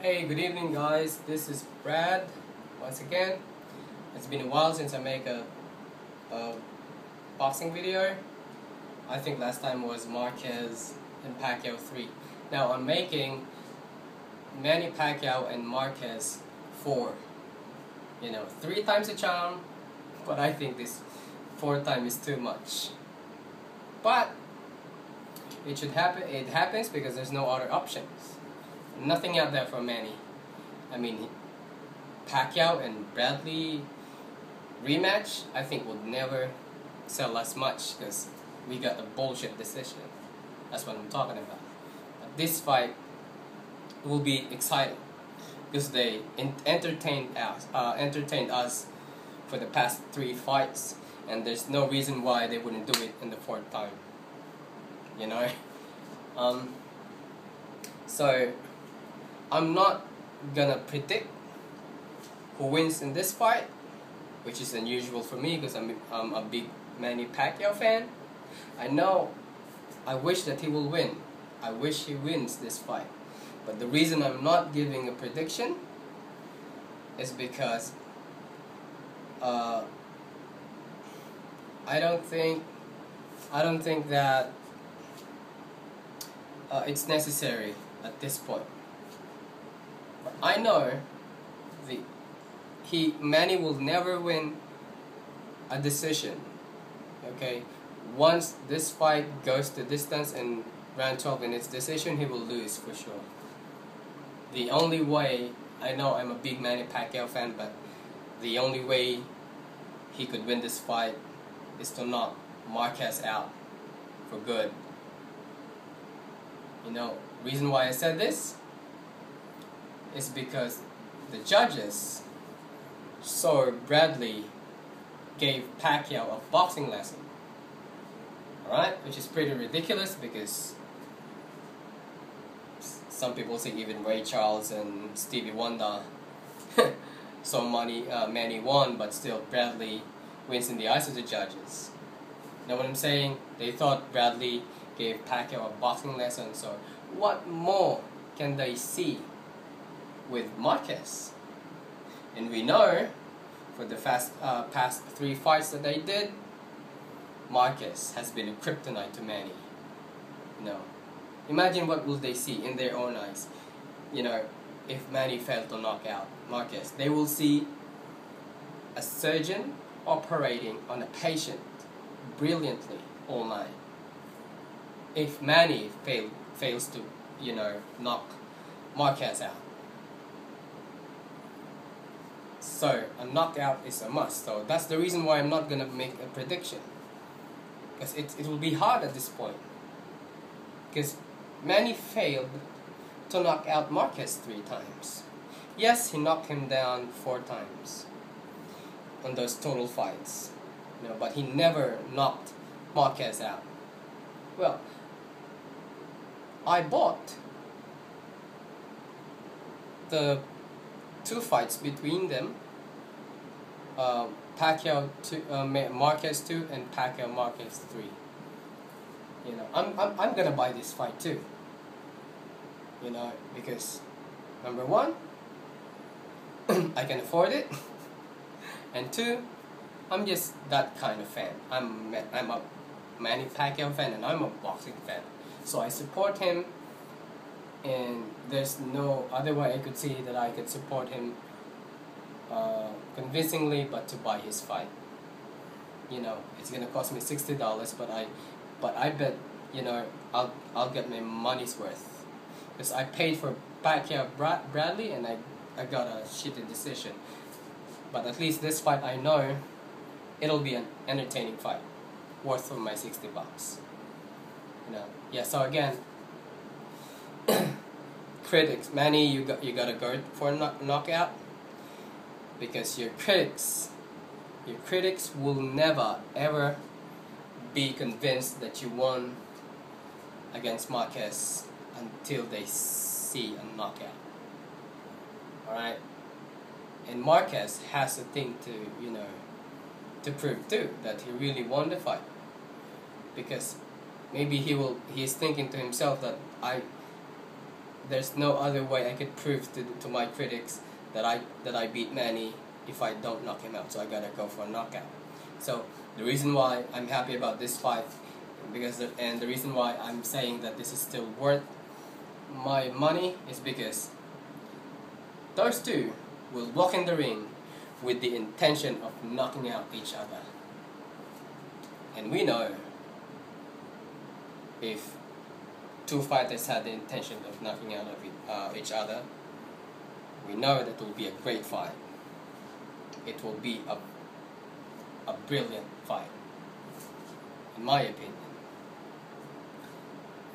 Hey, good evening guys, this is Brad once again. It's been a while since I make a boxing video. I think last time was Marquez and Pacquiao 3. Now I'm making Manny Pacquiao and Marquez 4. 3 times a charm, but I think this 4th time is too much. But it should happen. It happens because there's no other options. Nothing out there for Manny. I mean, Pacquiao and Bradley rematch, I think would never sell as much because we got a bullshit decision. That's what I'm talking about. But this fight will be exciting because they entertained us for the past 3 fights, and there's no reason why they wouldn't do it in the 4th time. So I'm not gonna predict who wins in this fight, which is unusual for me because I'm a big Manny Pacquiao fan. I wish that he will win. I wish he wins this fight. But the reason I'm not giving a prediction is because I don't think that it's necessary at this point. But I know Manny will never win a decision. Okay, once this fight goes to distance in round 12 in its decision, he will lose for sure. The only way, I know I'm a big Manny Pacquiao fan, but the only way he could win this fight is to knock Marquez out for good. Reason why I said this is because the judges saw Bradley gave Pacquiao a boxing lesson. Alright? Which is pretty ridiculous because some people say even Ray Charles and Stevie Wonder saw Manny won, but still Bradley wins in the eyes of the judges. Know what I'm saying? They thought Bradley gave Pacquiao a boxing lesson, so what more can they see with Marquez? And we know for the past 3 fights that they did, Marquez has been a kryptonite to Manny. Imagine what will they see in their own eyes. If Manny failed to knock out Marquez, they will see a surgeon operating on a patient brilliantly all night. If Manny fails to, knock Marquez out. So a knockout is a must. So that's the reason why I'm not gonna make a prediction, because it will be hard at this point. Because Manny failed to knock out Marquez 3 times. Yes, he knocked him down 4 times on those total fights, but he never knocked Marquez out. Well, I bought the 2 fights between them, Pacquiao Marquez 2 and Pacquiao Marquez 3. I'm gonna buy this fight too. Because number 1, I can afford it, and 2, I'm just that kind of fan. I'm a Manny Pacquiao fan, and I'm a boxing fan, so I support him. And there's no other way I could see that I could support him convincingly but to buy his fight. It's gonna cost me $60, but I bet I'll get my money's worth, because I paid for Pacquiao Bradley and I got a shitty decision. But at least this fight, I know it'll be an entertaining fight, worth for my $60. Yeah. So again, critics, Manny, you gotta go for a knockout, because your critics will never ever be convinced that you won against Marquez until they see a knockout. Alright? And Marquez has a thing to prove too, that he really won the fight, because maybe he's thinking to himself that there's no other way I could prove to my critics that I beat Manny if I don't knock him out. So I gotta go for a knockout. So the reason why I'm happy about this fight, and the reason why I'm saying that this is still worth my money, is because those two will walk in the ring with the intention of knocking out each other. And we know if two fighters had the intention of knocking out of each other, we know that it will be a great fight. It will be a brilliant fight, in my opinion.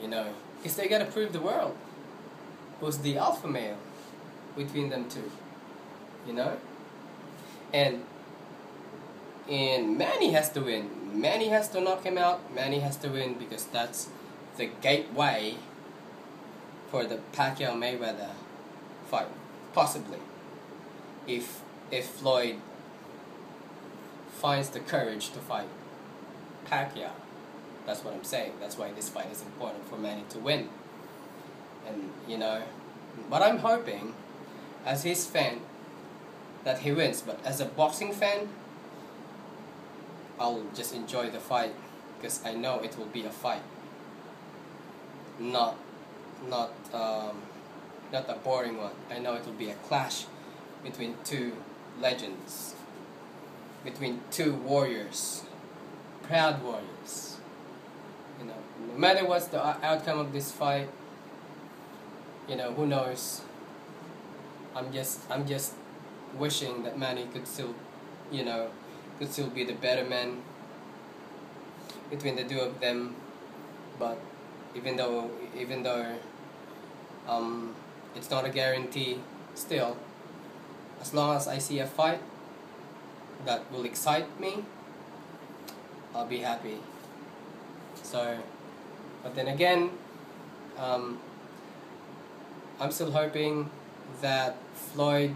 You know, because they gotta prove the world who's the alpha male between them two. You know? And Manny has to win. Manny has to knock him out. Manny has to win, because that's the gateway for the Pacquiao-Mayweather fight, possibly. If Floyd finds the courage to fight Pacquiao, that's what I'm saying. That's why this fight is important for Manny to win. And you know, but I'm hoping, as his fan, that he wins. But as a boxing fan, I'll just enjoy the fight, because I know it will be a fight, not a boring one. I know it will be a clash between two legends, between two warriors, proud warriors. You know, no matter what's the outcome of this fight, you know, who knows. I'm just wishing that Manny could still, you know, could still be the better man between the two of them. But even though it's not a guarantee, still, as long as I see a fight that will excite me, I'll be happy. So, but then again, I'm still hoping that Floyd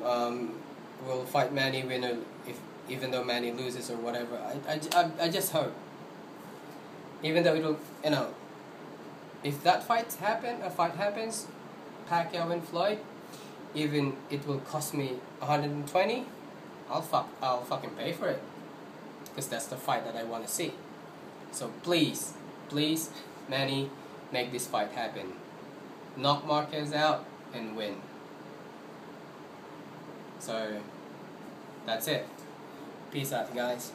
will fight Manny, winner, even though Manny loses or whatever. I just hope. Even though it'll, you know, if that fight happens, Pacquiao and Floyd, even it will cost me 120, I'll fucking pay for it, because that's the fight that I want to see. So please, Manny, make this fight happen. Knock Marquez out and win. So that's it. Peace out, guys.